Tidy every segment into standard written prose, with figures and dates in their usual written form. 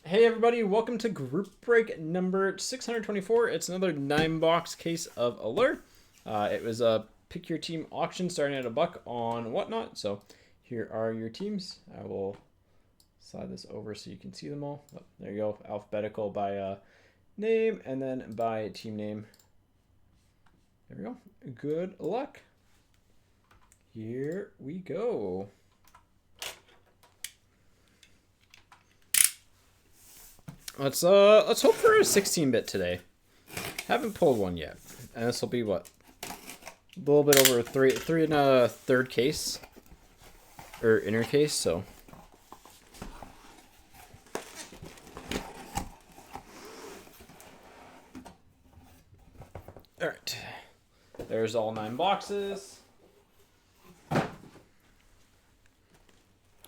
Hey everybody, welcome to group break number 624. It's another 9-box case of Allure. It was a pick your team auction starting at $1 on Whatnot. So here are your teams. I will slide this over so you can see them all. Oh, there you go, alphabetical by name and then by team name. There we go. Good luck. Here we go. Let's hope for a 16-bit today. Haven't pulled one yet, and this will be what, a little bit over three and a third case, or inner case. So all right, there's all 9 boxes.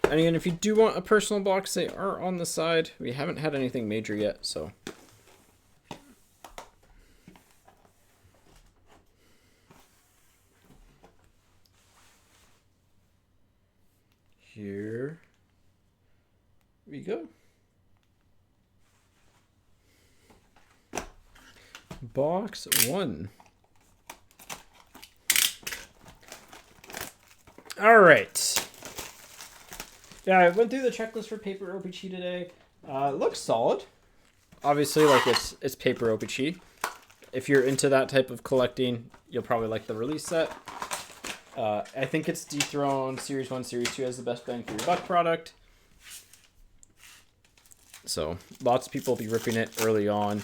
And again, if you do want a personal box, they are on the side. We haven't had anything major yet, so. Here we go. Box 1. All right. Yeah, I went through the checklist for paper OPC today. It looks solid. Obviously, like it's paper OPC. If you're into that type of collecting, you'll probably like the release set. I think it's dethroned Series 1, Series 2 as the best bang for your buck product. So lots of people will be ripping it early on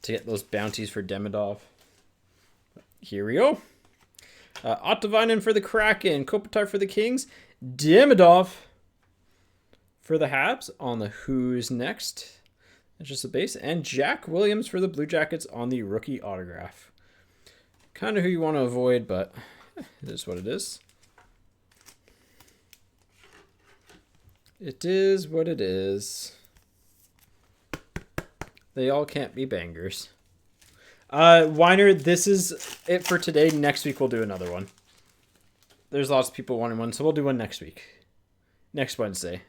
to get those bounties for Demidov. Here we go. Ottavainen for the Kraken, Kopitar for the Kings, Demidov for the Habs on the Who's Next. That's just the base. And Jack Williams for the Blue Jackets on the rookie autograph. Kind of who you want to avoid, but it is what it is. It is what it is. They all can't be bangers. Weiner, this is it for today. Next week we'll do another one. There's lots of people wanting one, so we'll do one next week. Next Wednesday.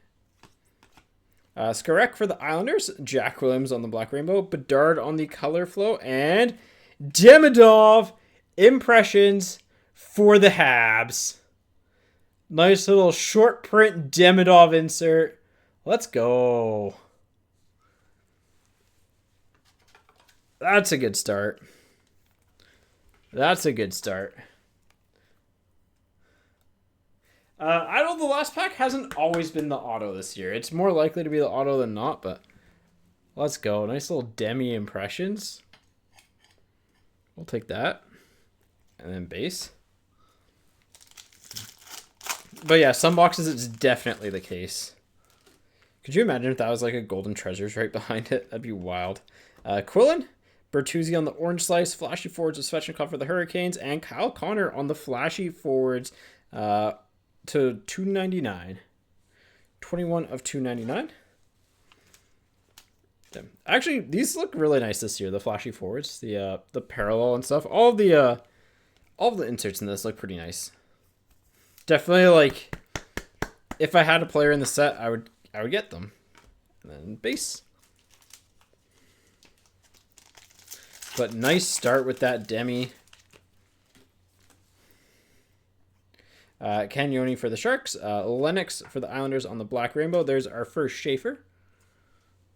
Skarek for the Islanders, Jack Williams on the Black Rainbow, Bedard on the Color Flow, and Demidov impressions for the Habs. Nice little short print Demidov insert. Let's go. That's a good start. That's a good start. I know the last pack hasn't always been the auto this year. It's more likely to be the auto than not, but let's go. Nice little demi impressions. We'll take that. And then base. But yeah, some boxes it's definitely the case. Could you imagine if that was like a Golden Treasures right behind it? That'd be wild. Quillen, Bertuzzi on the Orange Slice, Flashy Forwards of Svechnikov for the Hurricanes, and Kyle Connor on the Flashy Forwards to 299. 21 of 299. Actually, these look really nice this year, the Flashy Forwards, the parallel and stuff. All the inserts in this look pretty nice. Definitely, like, if I had a player in the set, I would get them. And then base. But nice start with that demi. Cagnoni for the Sharks. Lennox for the Islanders on the Black Rainbow. There's our first Schaefer.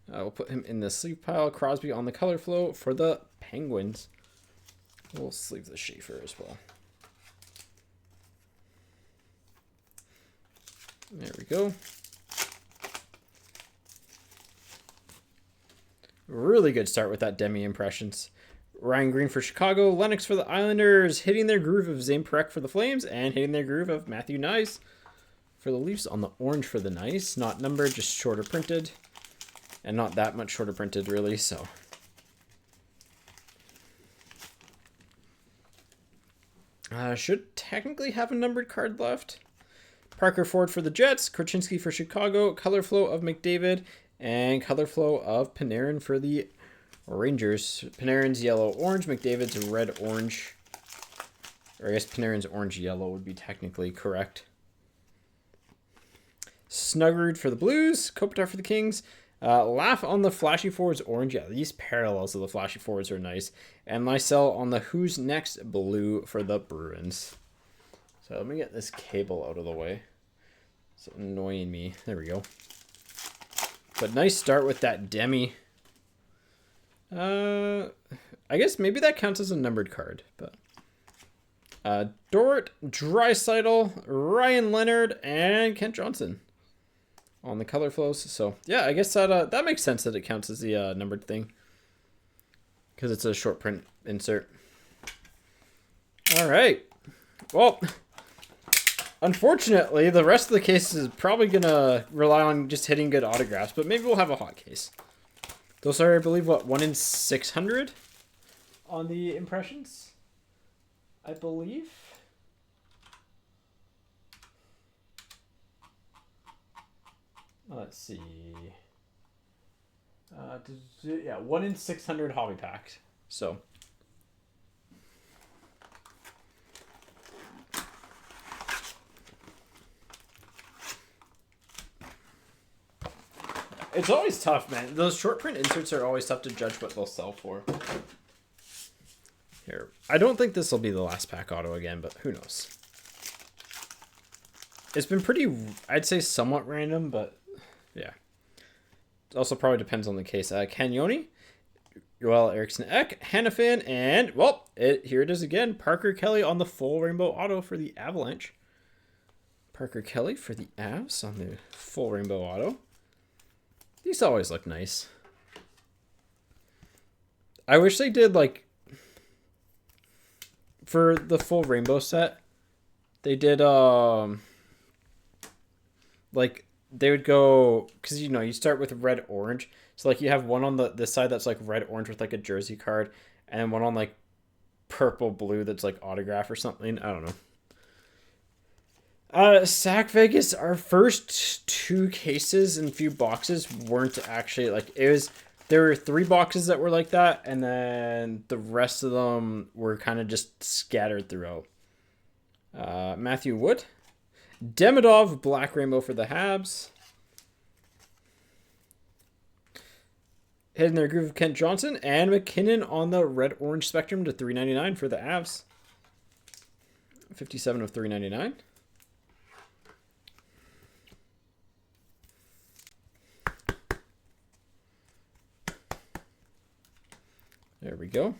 We'll put him in the sleeve pile. Crosby on the Color Flow for the Penguins. We'll sleeve the Schaefer as well. There we go. Really good start with that demi impressions. Ryan Green for Chicago, Lennox for the Islanders, hitting their groove of Zane Parekh for the Flames, and hitting their groove of Matthew Nyes for the Leafs on the orange for the Nyes. Not numbered, just shorter printed. And not that much shorter printed, really, so. Should technically have a numbered card left. Parker Ford for the Jets, Korchinski for Chicago, Color Flow of McDavid, and Color Flow of Panarin for the Rangers. Panarin's yellow-orange, McDavid's red-orange. Or I guess Panarin's orange-yellow would be technically correct. Snuggerud for the Blues, Kopitar for the Kings, Laugh on the Flashy Forwards orange. Yeah, these parallels of the Flashy Forwards are nice. And Lysell on the Who's Next blue for the Bruins. So let me get this cable out of the way. It's annoying me. There we go. But nice start with that Demi. I guess maybe that counts as a numbered card. But Dort, Draisaitl, Ryan Leonard, and Kent Johnson on the color flows. So yeah, I guess that makes sense that it counts as the numbered thing because it's a short print insert. All right. Well, unfortunately, the rest of the case is probably gonna rely on just hitting good autographs, but maybe we'll have a hot case. Those are, I believe, what, 1 in 600 on the impressions, I believe. Let's see. Yeah, 1 in 600 hobby packs. So. It's always tough, man. Those short print inserts are always tough to judge what they'll sell for. Here. I don't think this will be the last pack auto again, but who knows. It's been pretty, I'd say somewhat random, but yeah. It also probably depends on the case. Canyoni, Joel Eriksson Ek, Hannafin, and, well, here it is again. Parker Kelly on the full rainbow auto for the Avalanche. Parker Kelly for the Avs on the full rainbow auto. These always look nice. I wish they did, like, for the full rainbow set, they did, like, they would go, because, you know, you start with red orange, so like you have one on this side that's like red orange with like a jersey card, and then one on like purple blue that's like autograph or something. I don't know. Sac Vegas, our first 2 cases and few boxes weren't actually like, there were 3 boxes that were like that, and then the rest of them were kind of just scattered throughout. Matthew Wood. Demidov, Black Rainbow for the Habs. Hitting their groove of Kent Johnson. And McKinnon on the red-orange spectrum to $3.99 for the Avs. 57 of $3.99. There we go.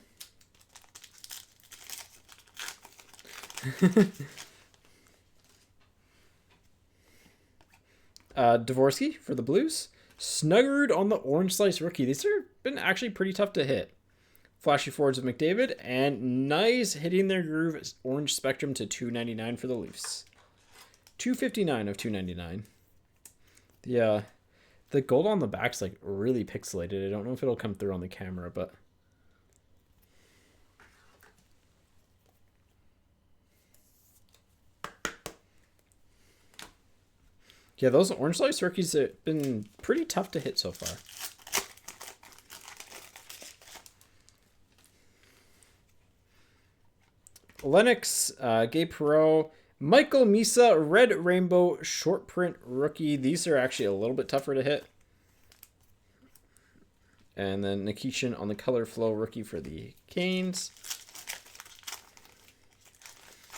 Dvorsky for the Blues. Snuggerud on the Orange Slice rookie. These have been actually pretty tough to hit. Flashy Forwards of McDavid. And nice hitting their groove orange spectrum to $2.99 for the Leafs. 259 of $2.99. The gold on the back's like really pixelated. I don't know if it'll come through on the camera, but yeah, those Orange Slice rookies have been pretty tough to hit so far. Lennox, Gabe Perreault, Michael Misa, Red Rainbow, short print rookie. These are actually a little bit tougher to hit. And then Nikishin on the color flow rookie for the Canes.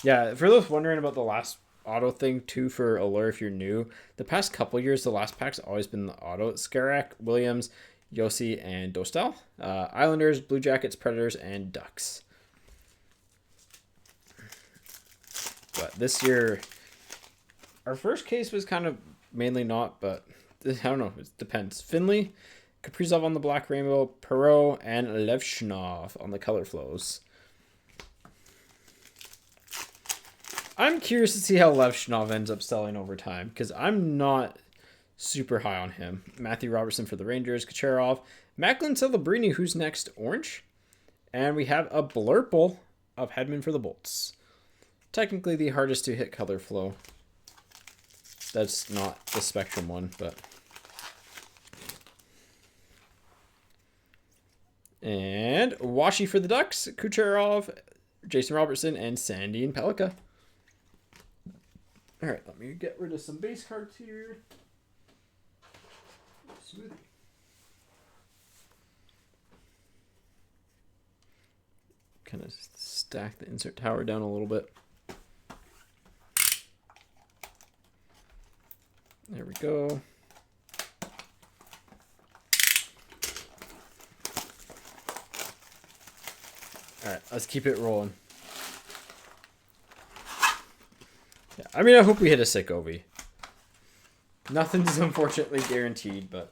Yeah, for those wondering about the last auto thing too for Allure, if you're new, the past couple years the last pack's always been the auto. Skarak, Williams, Yossi, and Dostal. Islanders, Blue Jackets, Predators, and Ducks. But this year our first case was kind of mainly not, but I don't know, it depends. Finley, Kaprizov on the Black Rainbow, Perreault, and Levshnov on the color flows. I'm curious to see how Levshnov ends up selling over time, because I'm not super high on him. Matthew Robertson for the Rangers, Kucherov, Macklin Celebrini, who's next, orange. And we have a blurple of Hedman for the Bolts. Technically the hardest to hit color flow. That's not the Spectrum one, but... And Washi for the Ducks, Kucherov, Jason Robertson, and Sandine Pellikka. All right, let me get rid of some base cards here. Smoothie. kind of stack the insert tower down a little bit. There we go. All right, let's keep it rolling. Yeah, I mean, I hope we hit a sick OV. Nothing's unfortunately guaranteed, but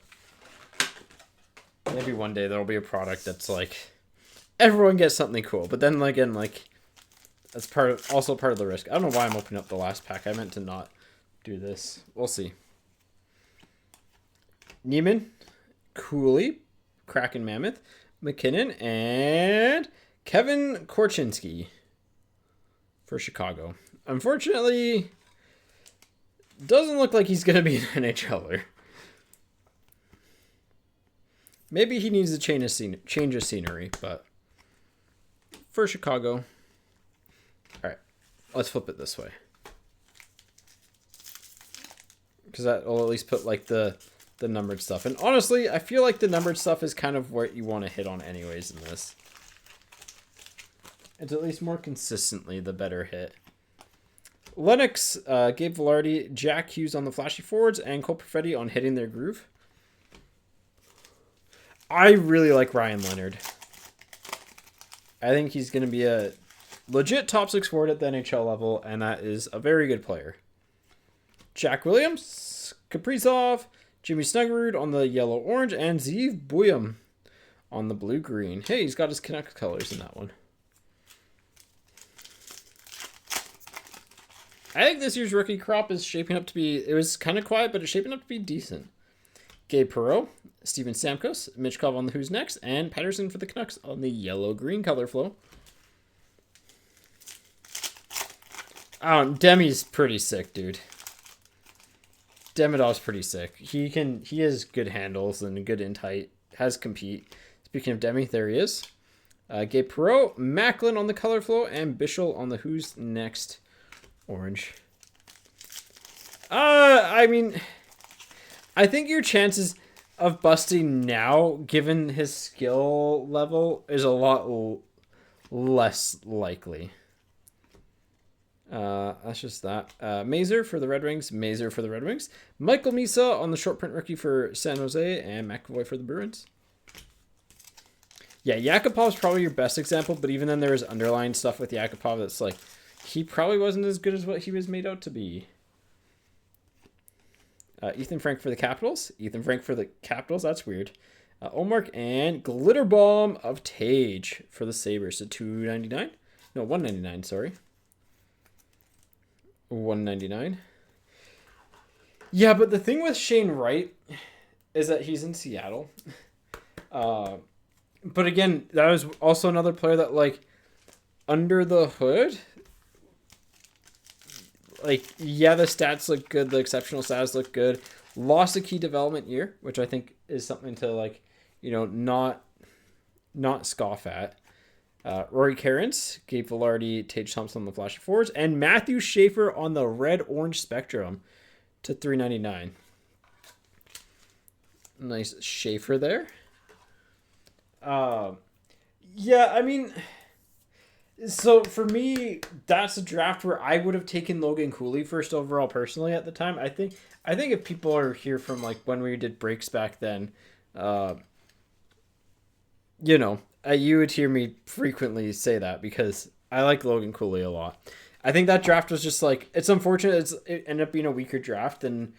maybe one day there'll be a product that's like everyone gets something cool. But then again, like that's also part of the risk. I don't know why I'm opening up the last pack. I meant to not do this. We'll see. Neiman, Cooley, Kraken Mammoth, McKinnon, and Kevin Korchinski for Chicago. Unfortunately, doesn't look like he's going to be an NHLer. Maybe he needs a change of scenery, but for Chicago. All right, let's flip it this way. Because that will at least put like the numbered stuff. And honestly, I feel like the numbered stuff is kind of what you want to hit on anyways in this. It's at least more consistently the better hit. Lennox, Gabe Velarde, Jack Hughes on the flashy forwards, and Cole Perfetti on hitting their groove. I really like Ryan Leonard. I think he's going to be a legit top 6 forward at the NHL level, and that is a very good player. Jack Williams, Kaprizov, Jimmy Snuggerud on the yellow-orange, and Zeev Buyam on the blue-green. Hey, he's got his Canucks colors in that one. I think this year's rookie crop is shaping up to be... It was kind of quiet, but it's shaping up to be decent. Gabe Perreault, Steven Stamkos, Mitchkov on the Who's Next, and Patterson for the Canucks on the yellow-green color flow. Demi's pretty sick, dude. Demidov's pretty sick. He has good handles and good in tight. Has compete. Speaking of Demi, there he is. Gabe Perreault, Macklin on the color flow, and Bischel on the Who's Next orange. I mean, I think your chances of busting now, given his skill level, is a lot less likely. That's just that. Mazur for the Red Wings. Michael Misa on the short print rookie for San Jose, and McAvoy for the Bruins. Yeah, Yakupov's probably your best example, but even then there was underlying stuff with Yakupov that's like, he probably wasn't as good as what he was made out to be. Ethan Frank for the Capitals. That's weird. Omark and Glitter Bomb of Tage for the Sabres. So $2.99? No, $1.99, sorry. $1.99. Yeah, but the thing with Shane Wright is that he's in Seattle. But again, that was also another player that, like, under the hood, like, yeah, the stats look good. The exceptional stats look good. Lost a key development year, which I think is something to, like, you know, not scoff at. Rory Carrens, Gabe Velarde, Tage Thompson on the flashy forwards, and Matthew Schaefer on the red-orange spectrum to $3.99. Nice Schaefer there. Yeah, I mean, so for me, that's a draft where I would have taken Logan Cooley first overall personally at the time. I think if people are here from like when we did breaks back then, you know, you would hear me frequently say that because I like Logan Cooley a lot. I think that draft was just like, it's unfortunate it ended up being a weaker draft than,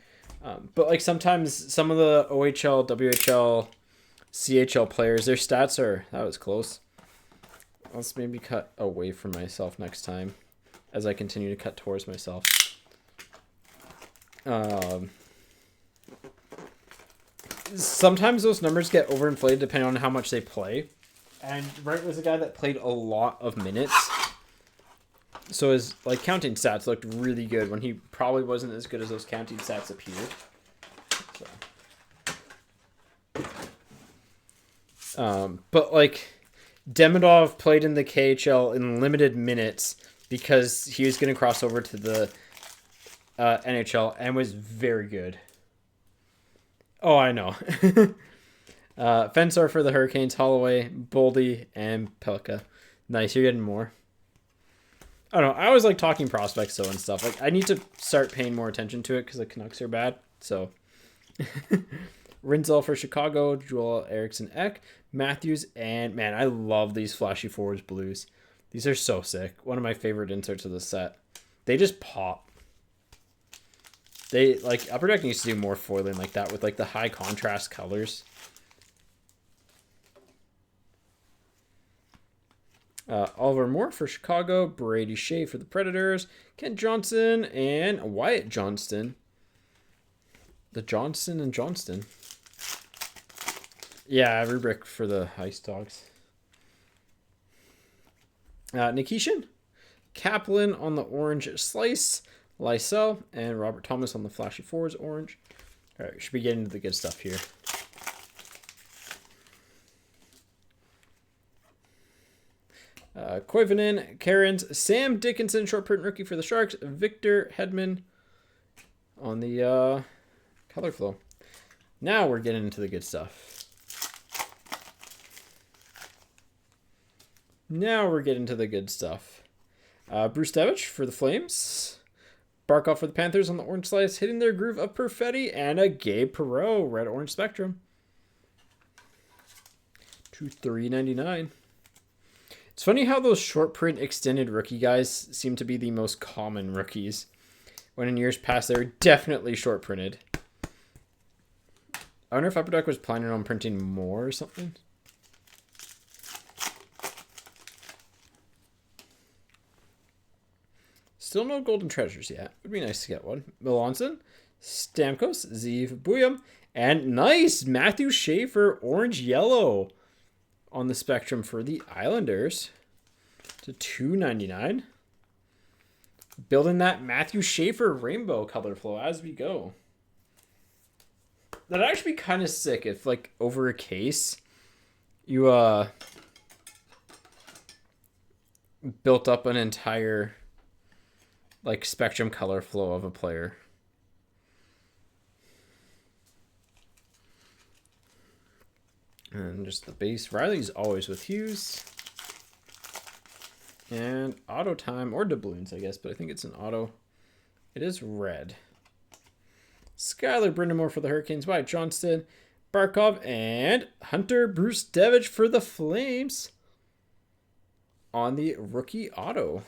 but like sometimes some of the OHL, WHL, CHL players, their stats are, that was close. Let's maybe cut away from myself next time as I continue to cut towards myself. Sometimes those numbers get overinflated depending on how much they play. And Wright was a guy that played a lot of minutes. So his like counting stats looked really good when he probably wasn't as good as those counting stats appeared. So. But like Demidov played in the KHL in limited minutes because he was going to cross over to the NHL and was very good. Oh, I know. Fensar for the Hurricanes, Holloway, Boldy, and Pelka. Nice, you're getting more. I don't know. I always like talking prospects though and stuff. Like I need to start paying more attention to it because the Canucks are bad. So Rinzel for Chicago, Joel Eriksson Ek, Matthews, and man, I love these flashy forwards blues. These are so sick. One of my favorite inserts of the set. They just pop. They like Upper Deck needs to do more foiling like that with like the high contrast colors. Oliver Moore for Chicago, Brady Shea for the Predators, Kent Johnson, and Wyatt Johnston. The Johnston and Johnston. Yeah, rubric for the Ice Dogs. Nikishin, Kaplan on the orange slice, Lysell, and Robert Thomas on the flashy forwards orange. All right, we should be getting into the good stuff here. Koivunen, Karens, Sam Dickinson, short print rookie for the Sharks, Victor Hedman on the color flow. Now we're getting into the good stuff. Bruce Devich for the Flames. Barkov for the Panthers on the orange slice, hitting their groove of Perfetti, and a Gabe Perreault, red-orange spectrum. To $3.99. It's funny how those short print extended rookie guys seem to be the most common rookies, when in years past they were definitely short printed. I wonder if Upper Deck was planning on printing more or something. Still no golden treasures yet. Would be nice to get one. Melanson, Stamkos, Zeev, Buyam, and nice Matthew Schaefer, orange yellow on the spectrum for the Islanders to $2.99. Building that Matthew Schaefer rainbow color flow as we go. That'd actually be kind of sick if, like, over a case, you built up an entire, like, spectrum color flow of a player. And just the base. Riley's always with Hughes. And auto time, or doubloons, I guess, but I think it's an auto. It is red. Skylar Brindamore for the Hurricanes, Wyatt Johnston, Barkov, and Hunter Bruce Devich for the Flames on the rookie auto.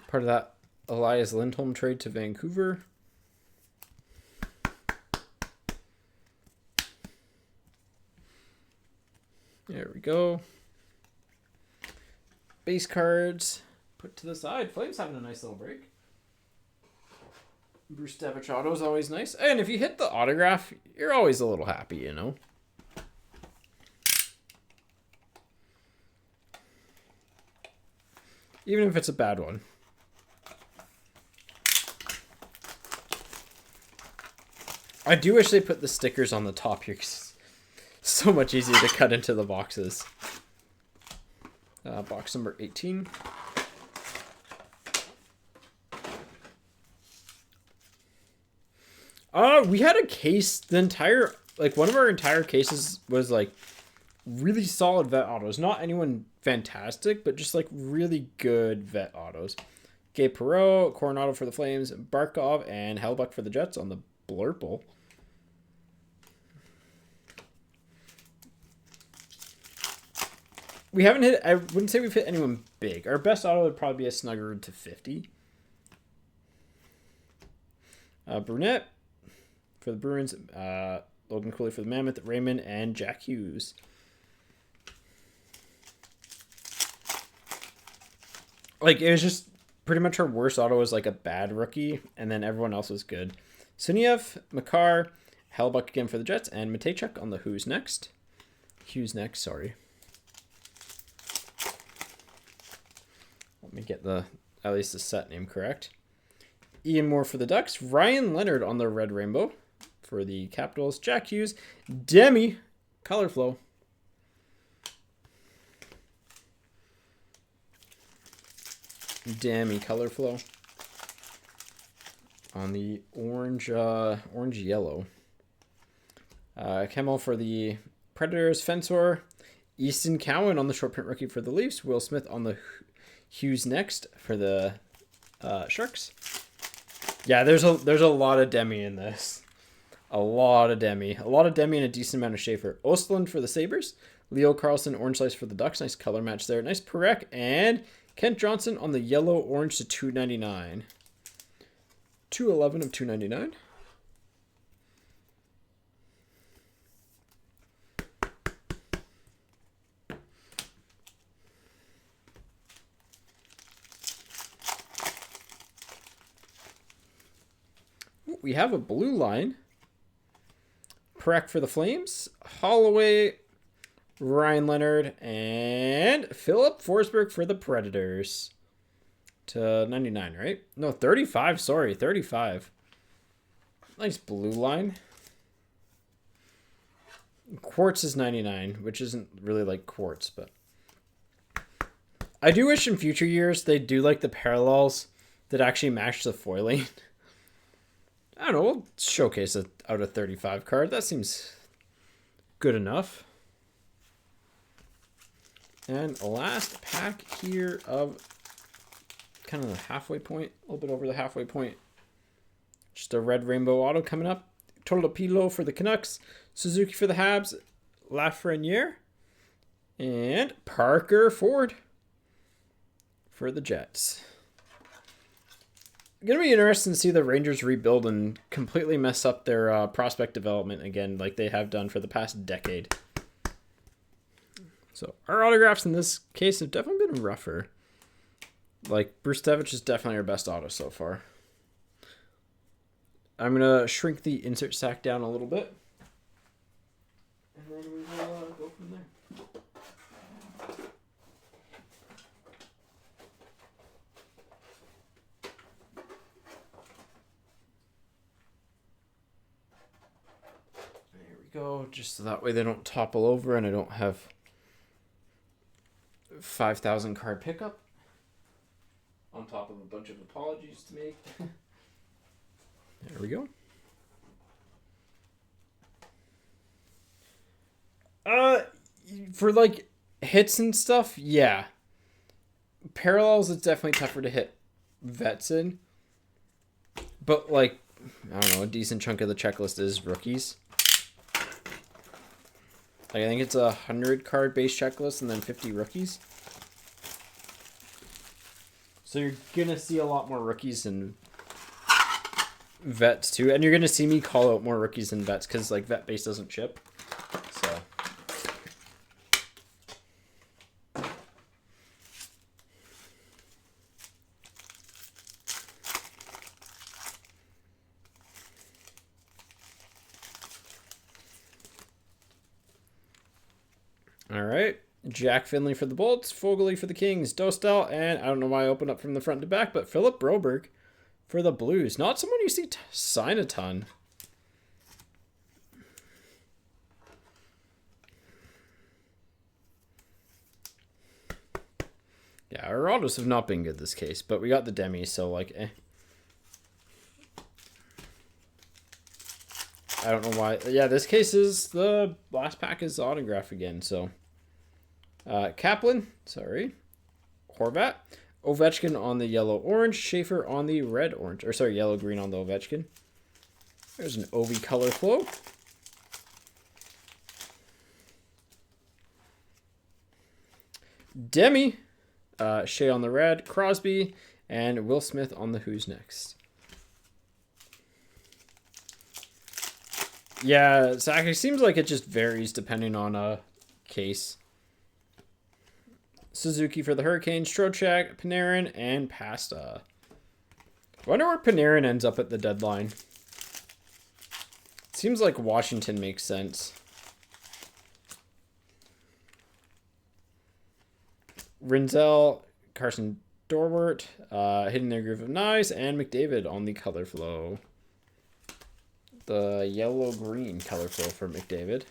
Part of that Elias Lindholm trade to Vancouver. There we go. Base cards put to the side. Flames having a nice little break. Bruce Devich auto is always nice. And if you hit the autograph, you're always a little happy, you know. Even if it's a bad one. I do wish they put the stickers on the top here, 'cause it's so much easier to cut into the boxes. Box number 18. We had a case, the entire, like, one of our entire cases was, like, really solid vet autos. Not anyone fantastic, but just, like, really good vet autos. Gabe Perreault, Coronado for the Flames, Barkov, and Hellbuck for the Jets on the Blurple. We haven't hit, I wouldn't say we've hit anyone big. Our best auto would probably be a Snuggerud to 50. Brunette for the Bruins, Logan Cooley for the Mammoth, Raymond, and Jack Hughes. Like, it was just pretty much our worst auto was like a bad rookie, and then everyone else was good. Suniev, Makar, Hellbuck again for the Jets, and Matejchuk on the Who's Next. Hughes next, sorry. Let me get at least the set name correct. Ian Moore for the Ducks. Ryan Leonard on the Red Rainbow for the Capitals. Jack Hughes. Demi. Color flow. Demi color flow. On the orange yellow. Kemmel for the Predators, Fensor, Easton Cowan on the short print rookie for the Leafs, Will Smith on the Hughes next for the Sharks. Yeah, there's a lot of Demi in this. A lot of Demi. A lot of Demi and a decent amount of Schaefer. Ostland for the Sabres. Leo Carlson, Orange Slice for the Ducks. Nice color match there. Nice Perek. And Kent Johnson on the yellow orange to 299. 211 of 299. We have a blue line. Perek for the Flames. Holloway, Ryan Leonard, and Philip Forsberg for the Predators. To 99, right? No, 35. Sorry, 35. Nice blue line. Quartz is 99, which isn't really like quartz, but I do wish in future years they do like the parallels that actually match the foiling. I don't know, we'll showcase it out of 35 card. That seems good enough. And a last pack here of kind of the halfway point, a little bit over the halfway point. Just a red rainbow auto coming up. Total Pilo for the Canucks, Suzuki for the Habs, Lafreniere, and Parker Ford for the Jets. Gonna be interesting to see the Rangers rebuild and completely mess up their prospect development again, like they have done for the past decade. So our autographs in this case have definitely been rougher. Like Bruce Devich is definitely our best auto so far. I'm gonna shrink the insert sack down a little bit, and then we will go from there. Go just so that way they don't topple over and I don't have 5,000 card pickup on top of a bunch of apologies to make. There we go. For like hits and stuff, yeah. Parallels, it's definitely tougher to hit vets in, but like I don't know, a decent chunk of the checklist is rookies. Like, I think it's 100 card base checklist and then 50 rookies. So you're going to see a lot more rookies and vets too. And you're going to see me call out more rookies and vets because like vet base doesn't ship. So. All right, Jack Finley for the Bolts, Foegele for the Kings, Dostal, and I don't know why I opened up from the front to back, but Philip Broberg for the Blues. Not someone you see sign a ton. Yeah, our autos have not been good this case, but we got the Demi, so like, eh. I don't know why. Yeah, this case is the last pack is autograph again, so. Kaplan, sorry. Horvat. Ovechkin on the yellow-orange. Schaefer on the red-orange. Or sorry, yellow-green on the Ovechkin. There's an Ovi color flow. Demi. Shea on the red. Crosby. And Will Smith on the Who's Next. Yeah, so actually seems like it just varies depending on a case. Suzuki for the Hurricanes, Trocheck, Panarin, and Pasta. I wonder where Panarin ends up at the deadline. Seems like Washington makes sense. Rinzel, Carson Dorwart, Hidden Their Groove of Knives, and McDavid on the color flow. The yellow-green color flow for McDavid.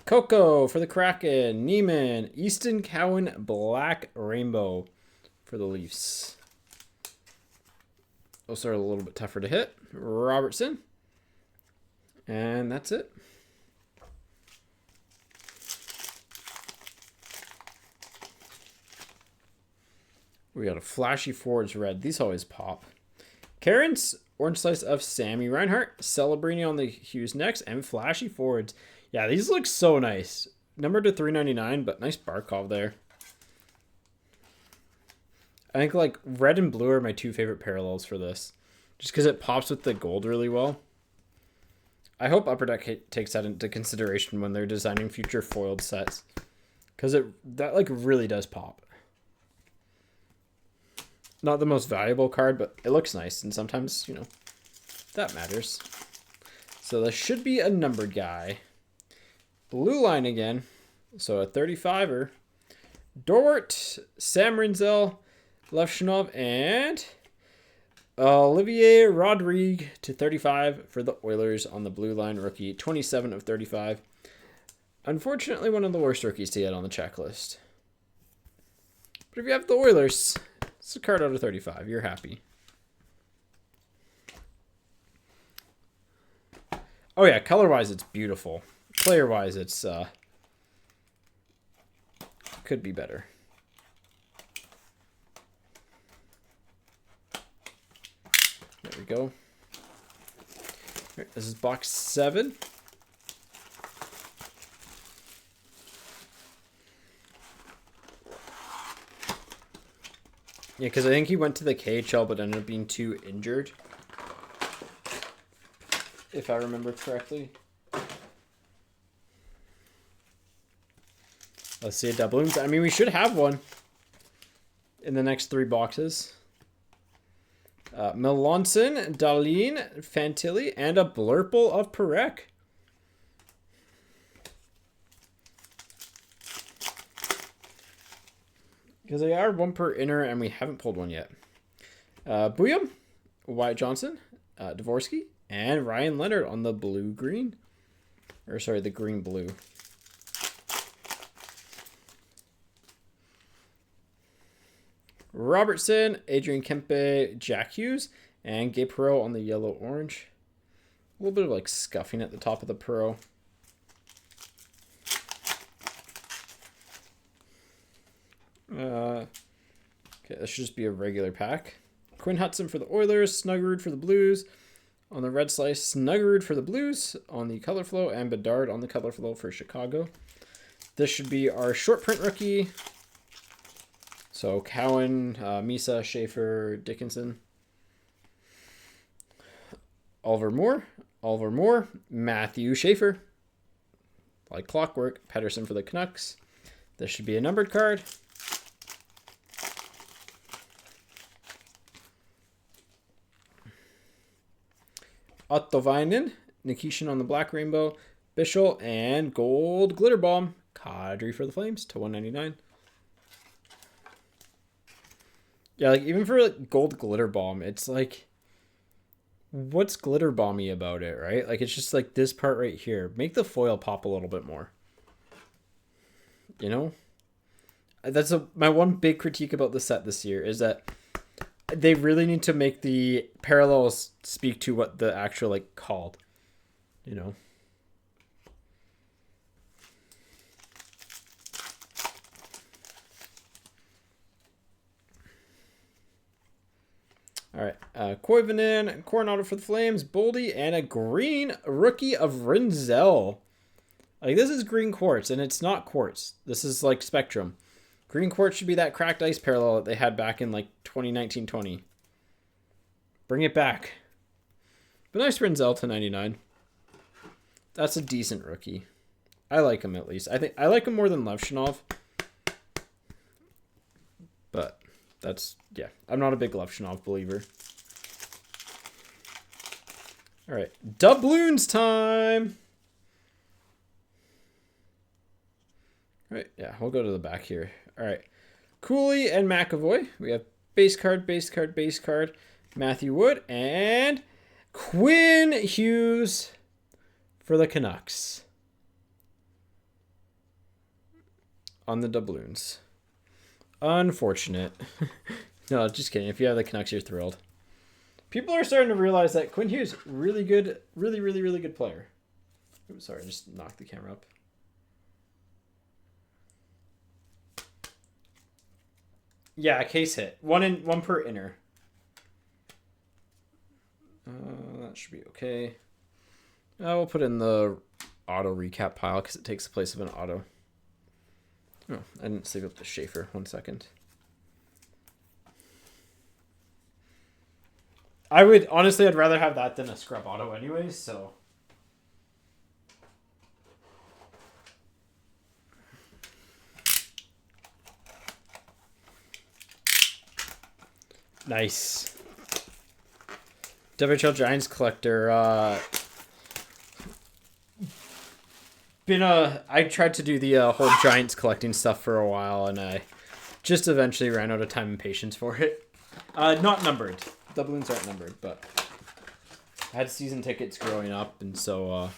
Coco for the Kraken. Neiman. Easton Cowan Black Rainbow for the Leafs. Those are a little bit tougher to hit. Robertson. And that's it. We got a flashy forwards red. These always pop. Karen's orange slice of Sammy Reinhart. Celebrini on the Hughes next. And flashy forwards. Yeah, these look so nice. Numbered to $3.99, but nice Barkov there. I think like red and blue are my two favorite parallels for this. Just because it pops with the gold really well. I hope Upper Deck takes that into consideration when they're designing future foiled sets. Because that like really does pop. Not the most valuable card, but it looks nice. And sometimes, you know, that matters. So this should be a numbered guy. Blue line again. So a 35er. Dort, Sam Rinzel, Levshinov, and Olivier Rodrigue to 35 for the Oilers on the blue line rookie. 27 of 35. Unfortunately, one of the worst rookies to get on the checklist. But if you have the Oilers, it's a card out of 35. You're happy. Oh yeah, color-wise, it's beautiful. Player-wise, it's could be better. There we go. All right, this is box 7. Yeah, because I think he went to the KHL but ended up being too injured. If I remember correctly. Let's see a doubloons. I mean, we should have one in the next 3 boxes. Melanson, Dahlin, Fantilli, and a blurple of Perek. Because they are 1 per inner, and we haven't pulled one yet. Buyam, Wyatt Johnson, Dvorsky, and Ryan Leonard on the blue-green. Or, sorry, the green-blue. Robertson, Adrian Kempe, Jack Hughes, and Gabe Perreault on the yellow-orange. A little bit of, like, scuffing at the top of the Perreault. Okay, this should just be a regular pack. Quinn Hudson for the Oilers, Snuggerud for the Blues. On the red slice, Snuggerud for the Blues on the color flow, and Bedard on the color flow for Chicago. This should be our short print rookie. So Cowan, Misa, Schaefer, Dickinson. Oliver Moore, Matthew Schaefer. Like clockwork, Pedersen for the Canucks. This should be a numbered card. Ottovainen, Nikishin on the black rainbow, Bischel, and gold glitter bomb, Kadri for the Flames to 199. Yeah, like even for like gold glitter bomb, it's like, what's glitter bomby about it, right? Like it's just like this part right here. Make the foil pop a little bit more. You know, that's my one big critique about the set this year is that they really need to make the parallels speak to what the actual like called, you know. All right, Koivunen, Coronado for the Flames, Boldy, and a green rookie of Rinzel. Like this is green quartz, and it's not quartz. This is like Spectrum. Green quartz should be that cracked ice parallel that they had back in like 2019-20. Bring it back. But nice Rinzel to 99. That's a decent rookie. I like him at least. I like him more than Levshinov. But that's, yeah. I'm not a big Levshinov believer. All right. Doubloons time. All right. Yeah, we'll go to the back here. All right. Cooley and McAvoy. We have base card, base card, base card. Matthew Wood and Quinn Hughes for the Canucks on the doubloons. Unfortunate. No, just kidding. If you have the Canucks, you're thrilled. People are starting to realize that Quinn Hughes, really good, really good player. Oops, sorry, I just knocked the camera up. Yeah, case hit. One per inner. That should be okay. We'll put in the auto recap pile because it takes the place of an auto. Oh, I didn't save up the Schaefer. 1 second. Honestly, I'd rather have that than a scrub auto anyways, so. Nice. WHL Giants collector. I tried to do the whole Giants collecting stuff for a while, and I just eventually ran out of time and patience for it. Not numbered. Doubloons aren't numbered, but I had season tickets growing up, and so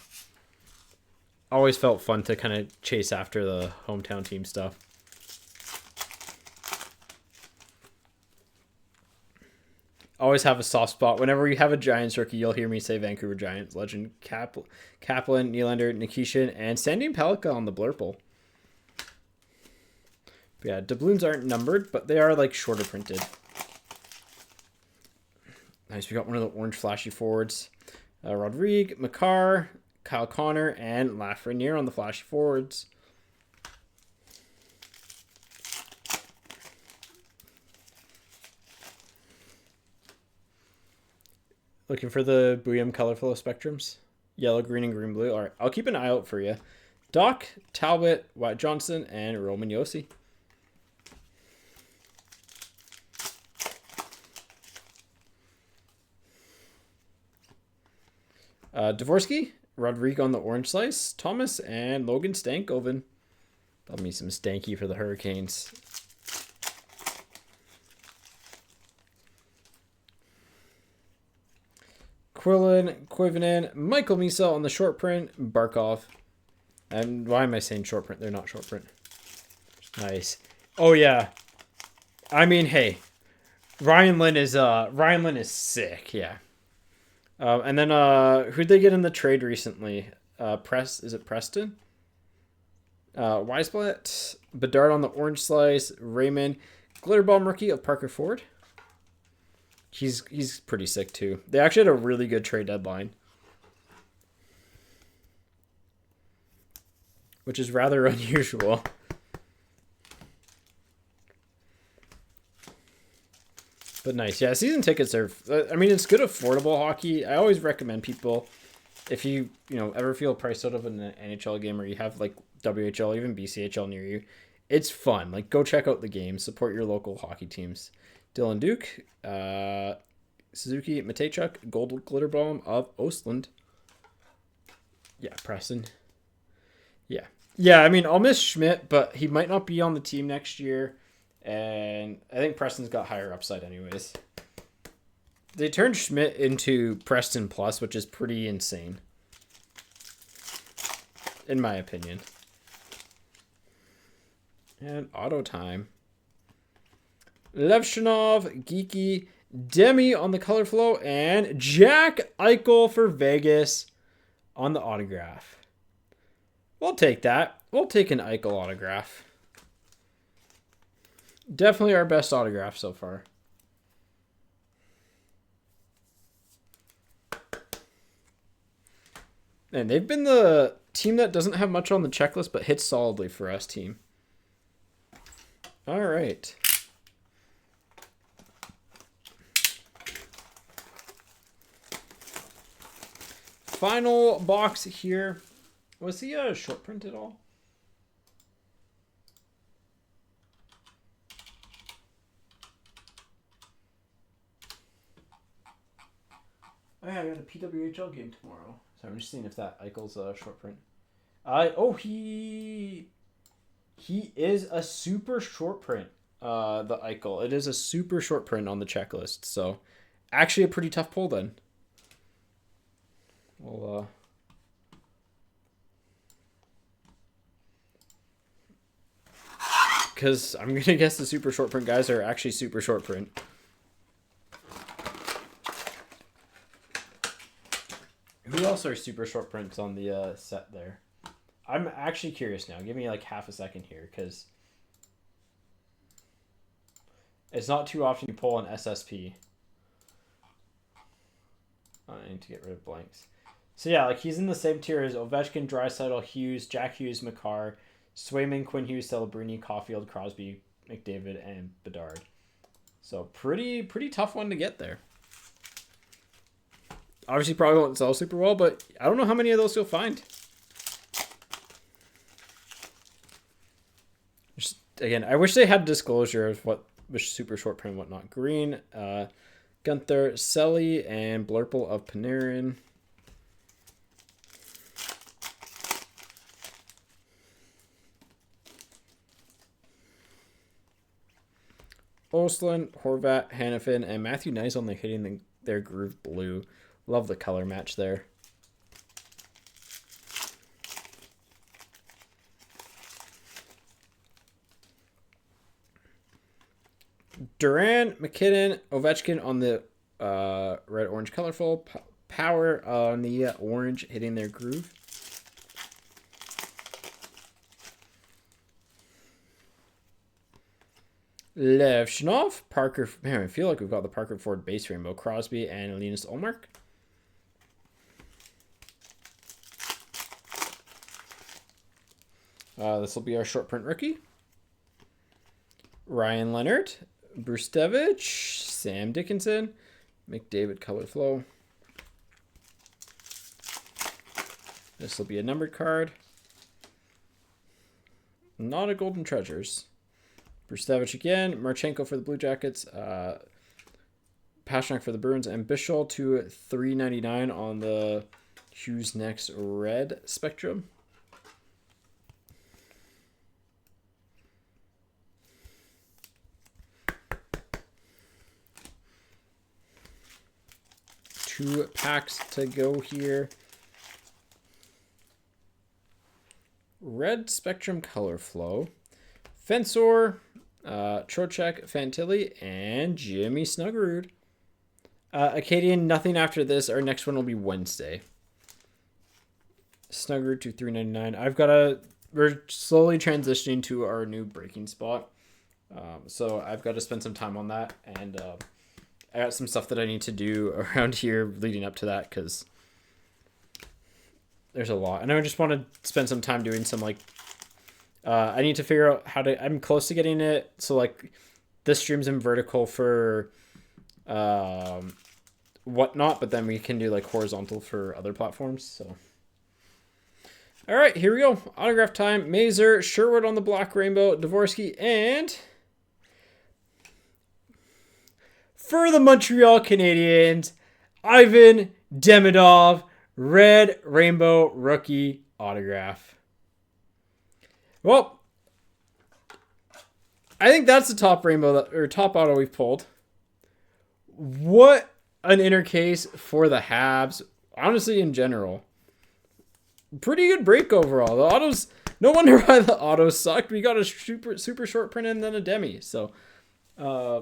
always felt fun to kind of chase after the hometown team stuff. Always have a soft spot. Whenever we have a Giants rookie, you'll hear me say Vancouver Giants legend Kaplan, Nylander, Nikishin, and Sandy Pelika on the blurple. But yeah, doubloons aren't numbered, but they are like shorter printed. Nice. We got one of the orange flashy forwards. Rodrigue, Makar, Kyle Connor, and Lafreniere on the flashy forwards. Looking for the Booyam color flow spectrums. Yellow, green, and green, blue. All right, I'll keep an eye out for you. Doc, Talbot, Wyatt Johnson, and Roman Yossi. Dvorsky, Rodrigue on the orange slice, Thomas, and Logan Stankoven. That'll be some stanky for the Hurricanes. Quillen, Koivunen, Michael Misa on the short print, Barkov. And why am I saying short print? They're not short print. Nice. Oh yeah. I mean, hey, Ryan Lynn is sick. Yeah. And then who'd they get in the trade recently? Is it Preston? Weisblatt, Bedard on the orange slice, Raymond, Glitterbomb rookie of Parker Ford. He's pretty sick too. They actually had a really good trade deadline, which is rather unusual. But nice. Yeah, season tickets are, I mean, it's good affordable hockey. I always recommend people, if you ever feel priced out of an NHL game or you have like WHL, even BCHL near you, it's fun. Like, go check out the game, support your local hockey teams. Dylan Duke, Suzuki, Matejchuk, Gold Glitterbomb of Ostland. Yeah, Preston. Yeah. Yeah, I mean, I'll miss Schmidt, but he might not be on the team next year. And I think Preston's got higher upside anyways. They turned Schmidt into Preston Plus, which is pretty insane, in my opinion. And auto time. Levshinov, Geeky, Demi on the color flow, and Jack Eichel for Vegas on the autograph. We'll take that. We'll take an Eichel autograph. Definitely our best autograph so far. And they've been the team that doesn't have much on the checklist, but hits solidly for us, team. All right. Final box here. Was he a short print at all? Oh yeah, I got a PWHL game tomorrow. So I'm just seeing if that Eichel's a short print. He is a super short print. The Eichel. It is a super short print on the checklist. So actually a pretty tough pull then. Well, because I'm going to guess the super short print guys are actually super short print. Who else are super short prints on the set there? I'm actually curious now. Give me like half a second here, because it's not too often you pull an SSP. I need to get rid of blanks. So yeah, like he's in the same tier as Ovechkin, Draisaitl, Hughes, Jack Hughes, McCarr, Swayman, Quinn Hughes, Celebrini, Caulfield, Crosby, McDavid, and Bedard. So pretty tough one to get there. Obviously probably won't sell super well, but I don't know how many of those you'll find. Just, again, I wish they had disclosure of what was super short print and whatnot. Green, Gunther, Selly, and Blurple of Panarin. Oslin, Horvat, Hannafin, and Matthew Nice on the hitting their groove blue. Love the color match there. Duran, McKinnon, Ovechkin on the red-orange colorful. Power on the orange hitting their groove. Levshinov, Parker. Man, I feel like we've got the Parker Ford base rainbow. Crosby and Linus Ullmark. This will be our short print rookie. Ryan Leonard, Brustevich, Sam Dickinson, McDavid color flow. This will be a numbered card. Not a Golden Treasures. Brustevich again, Marchenko for the Blue Jackets, Pastrnak for the Bruins, and Bichel to $3.99 on the Hughes Next red spectrum. Two packs to go here. Red spectrum color flow. Fensor, Trocheck, Fantilli, and Jimmy Snuggerud. Acadian, nothing after this. Our next one will be Wednesday. Snuggerud to $3.99. We're slowly transitioning to our new breaking spot. So I've got to spend some time on that. And I got some stuff that I need to do around here leading up to that, because there's a lot. And I just want to spend some time doing some, like, I need to figure out how to, I'm close to getting it. So like this stream's in vertical for whatnot, but then we can do like horizontal for other platforms. So, all right, here we go. Autograph time. Mazer, Sherwood on the black rainbow, Dvorsky, and for the Montreal Canadiens, Ivan Demidov, red rainbow rookie autograph. Well, I think that's the top rainbow or top auto we've pulled. What an inner case for the Habs. Honestly, in general, pretty good break overall. The autos, no wonder why the autos sucked. We got a super short print and then a demi. So, yeah.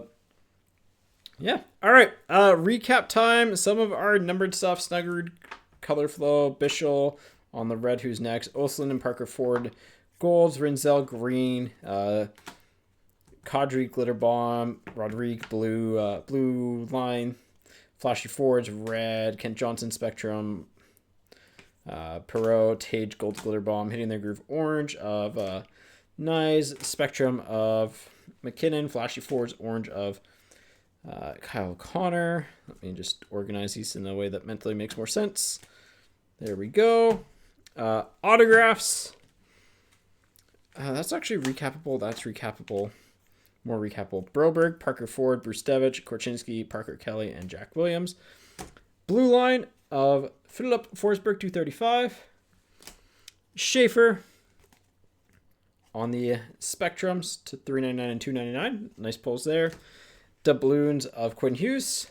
All right. Recap time. Some of our numbered stuff: Snuggerud, color flow, Bichel on the red. Who's next? Oslin and Parker Ford. Golds, Rinzel, green, Kadri, glitter bomb, Rodrigue, blue, blue line, Flashy Forge, red, Kent Johnson, spectrum, Perot, Tage, gold, glitter bomb, hitting their groove, orange of Nyes, spectrum of McKinnon, Flashy Forge, orange of Kyle Connor. Let me just organize these in a way that mentally makes more sense. There we go. Autographs. That's actually recapable. That's recapable. More recapable. Broberg, Parker Ford, Brustevich, Korchinski, Parker Kelly, and Jack Williams. Blue line of Philip Forsberg, 235. Schaefer on the spectrums to $3.99 and $2.99. Nice pulls there. Doubloons of Quinn Hughes.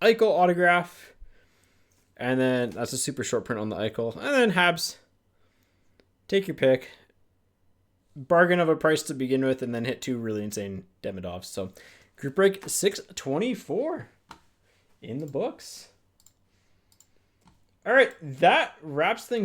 Eichel autograph. And then that's a super short print on the Eichel. And then Habs. Take your pick. Bargain of a price to begin with, and then hit two really insane Demidovs. So, group break 624 in the books. All right, that wraps things